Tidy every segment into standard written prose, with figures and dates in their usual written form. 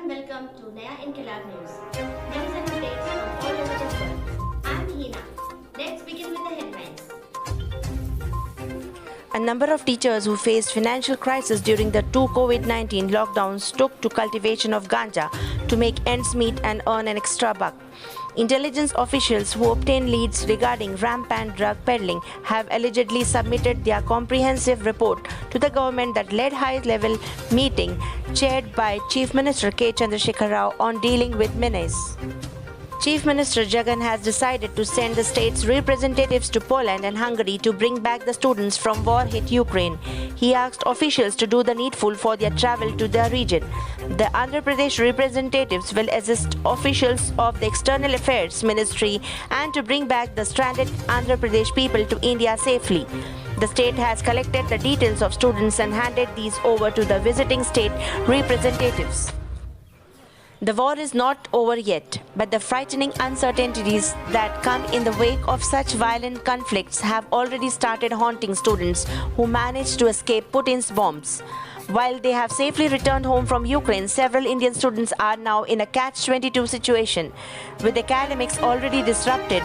and welcome to Naya Inkilab News. News and updates from all over the world. I'm Hina. Let's begin with the headlines. A number of teachers who faced financial crisis during the two COVID-19 lockdowns took to cultivation of ganja to make ends meet and earn an extra buck. Intelligence officials who obtained leads regarding rampant drug peddling have allegedly submitted their comprehensive report to the government that led high-level meeting chaired by Chief Minister K. Chandrasekhar Rao on dealing with menace. Chief Minister Jagan has decided to send the state's representatives to Poland and Hungary to bring back the students from war-hit Ukraine. He asked officials to do the needful for their travel to the region. The Andhra Pradesh representatives will assist officials of the External Affairs Ministry and to bring back the stranded Andhra Pradesh people to India safely. The state has collected the details of students and handed these over to the visiting state representatives. The war is not over yet, but the frightening uncertainties that come in the wake of such violent conflicts have already started haunting students who managed to escape Putin's bombs. While they have safely returned home from Ukraine, several Indian students are now in a catch-22 situation. With academics already disrupted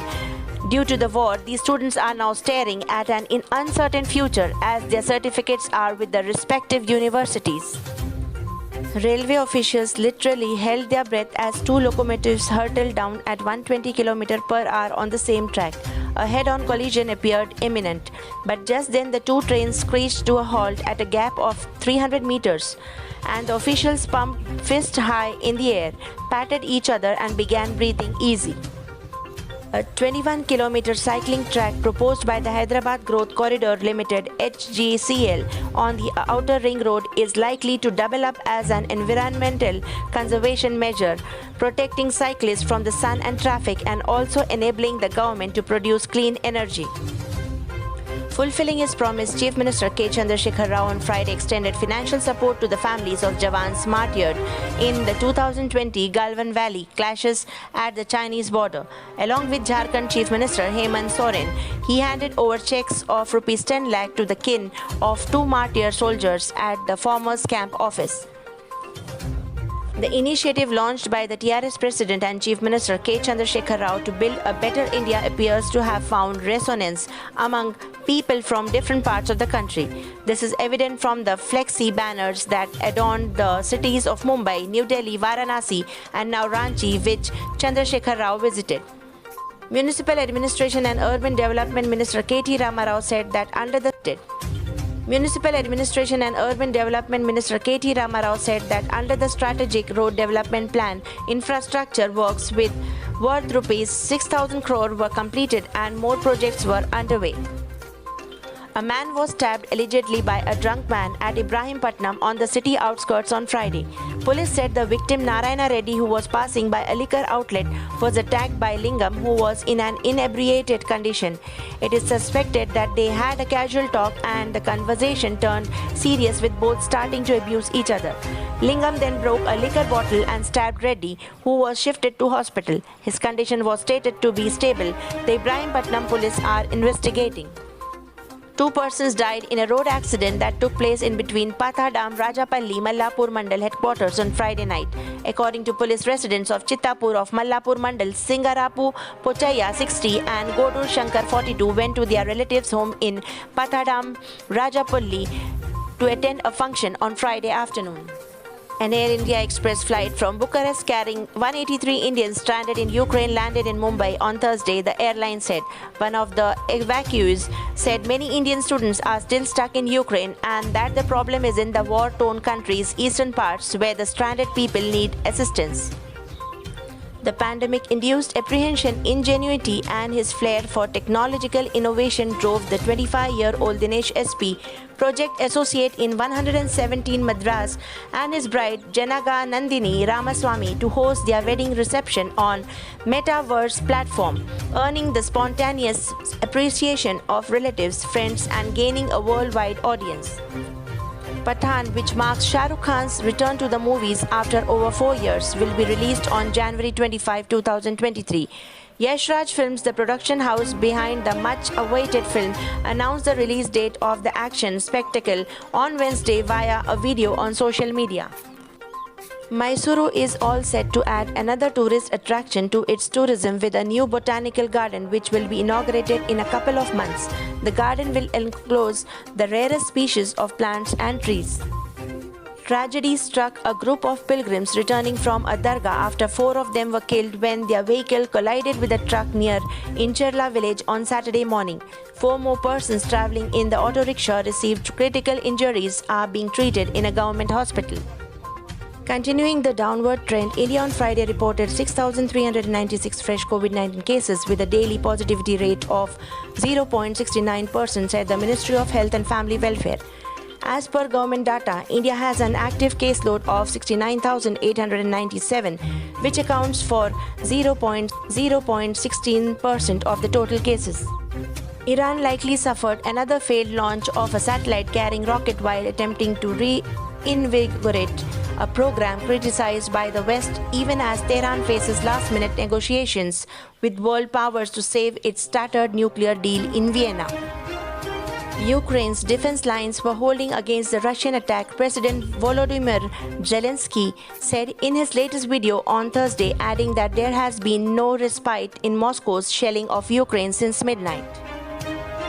due to the war, these students are now staring at an uncertain future as their certificates are with the respective universities. Railway officials literally held their breath as two locomotives hurtled down at 120 km per hour on the same track. A head-on collision appeared imminent, but just then the two trains screeched to a halt at a gap of 300 meters, and the officials pumped fists high in the air, patted each other and began breathing easy. A 21-kilometer cycling track proposed by the Hyderabad Growth Corridor Limited (HGCL) on the outer ring road is likely to double up as an environmental conservation measure, protecting cyclists from the sun and traffic and also enabling the government to produce clean energy. Fulfilling his promise, Chief Minister K. Chandrasekhar Rao on Friday extended financial support to the families of Jawans martyred in the 2020 Galwan Valley clashes at the Chinese border. Along with Jharkhand Chief Minister Hemant Soren, he handed over checks of Rs 10 lakh to the kin of two martyr soldiers at the former's camp office. The initiative launched by the TRS President and Chief Minister K. Chandrasekhar Rao to build a better India appears to have found resonance among people from different parts of the country. This is evident from the flexi banners that adorned the cities of Mumbai, New Delhi, Varanasi and now Ranchi, which Chandrasekhar Rao visited. Municipal Administration and Urban Development Minister K.T. Ramarao said that under the Municipal Administration and Urban Development Minister K.T. Ramarao said that under the Strategic Road Development Plan, infrastructure works worth Rs 6,000 crore were completed and more projects were underway. A man was stabbed allegedly by a drunk man at Ibrahimpatnam on the city outskirts on Friday. Police said the victim Narayana Reddy, who was passing by a liquor outlet, was attacked by Lingam, who was in an inebriated condition. It is suspected that they had a casual talk and the conversation turned serious with both starting to abuse each other. Lingam then broke a liquor bottle and stabbed Reddy, who was shifted to hospital. His condition was stated to be stable. The Ibrahimpatnam police are investigating. Two persons died in a road accident that took place in between Pathadam, Rajapalli, Mallapur Mandal headquarters on Friday night. According to police, residents of Chittapur of Mallapur Mandal, Singarapu Pochaya 60 and Godur Shankar 42 went to their relatives' home in Pathadam, Rajapalli to attend a function on Friday afternoon. An Air India Express flight from Bucharest carrying 183 Indians stranded in Ukraine landed in Mumbai on Thursday, the airline said. One of the evacuees said many Indian students are still stuck in Ukraine and that the problem is in the war-torn country's eastern parts where the stranded people need assistance. The pandemic-induced apprehension, ingenuity and his flair for technological innovation drove the 25-year-old Dinesh SP, project associate in 117 Madras, and his bride Janaga Nandini Ramaswamy to host their wedding reception on Metaverse platform, earning the spontaneous appreciation of relatives, friends and gaining a worldwide audience. Pathan, which marks Shah Rukh Khan's return to the movies after over 4 years, will be released on January 25, 2023. Yash Raj Films, the production house behind the much-awaited film, announced the release date of the action spectacle on Wednesday via a video on social media. Mysuru is all set to add another tourist attraction to its tourism with a new botanical garden which will be inaugurated in a couple of months. The garden will enclose the rarest species of plants and trees. Tragedy struck a group of pilgrims returning from a dargah after 4 of them were killed when their vehicle collided with a truck near Incharla village on Saturday morning. 4 more persons travelling in the auto rickshaw received critical injuries are being treated in a government hospital. Continuing the downward trend, India on Friday reported 6,396 fresh COVID-19 cases with a daily positivity rate of 0.69%, said the Ministry of Health and Family Welfare. As per government data, India has an active caseload of 69,897, which accounts for 0.16% of the total cases. Iran likely suffered another failed launch of a satellite carrying rocket while attempting to reinvigorate a program criticized by the West, even as Tehran faces last-minute negotiations with world powers to save its tattered nuclear deal in Vienna. Ukraine's defense lines were holding against the Russian attack, President Volodymyr Zelensky said in his latest video on Thursday, adding that there has been no respite in Moscow's shelling of Ukraine since midnight.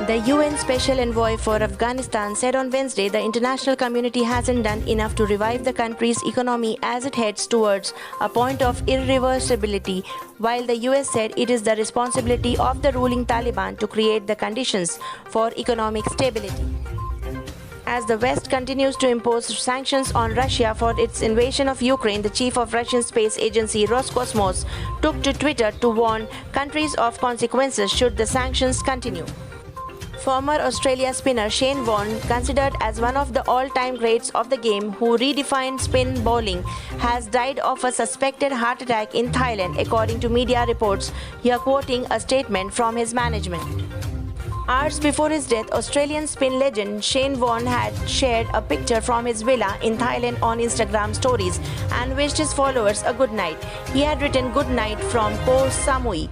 The UN Special Envoy for Afghanistan said on Wednesday the international community hasn't done enough to revive the country's economy as it heads towards a point of irreversibility, while the US said it is the responsibility of the ruling Taliban to create the conditions for economic stability. As the West continues to impose sanctions on Russia for its invasion of Ukraine, the chief of Russian space agency Roscosmos took to Twitter to warn countries of consequences should the sanctions continue. Former Australia spinner Shane Warne, considered as one of the all-time greats of the game who redefined spin bowling, has died of a suspected heart attack in Thailand, according to media reports, here quoting a statement from his management. Hours before his death, Australian spin legend Shane Warne had shared a picture from his villa in Thailand on Instagram stories and wished his followers a good night. He had written "Good night" from Koh Samui.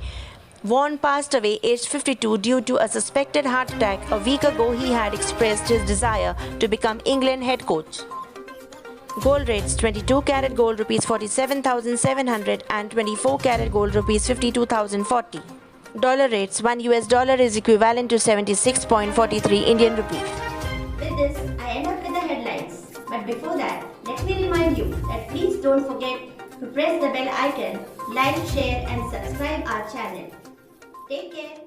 Warne passed away aged 52 due to a suspected heart attack. A week ago, he had expressed his desire to become England head coach. Gold rates: 22 karat gold rupees 47,700 and 24 karat gold rupees 52,040. Dollar rates: 1 US dollar is equivalent to 76.43 Indian rupees. With this, I end up with the headlines. But before that, let me remind you that please don't forget to press the bell icon, like, share and subscribe our channel. Take care.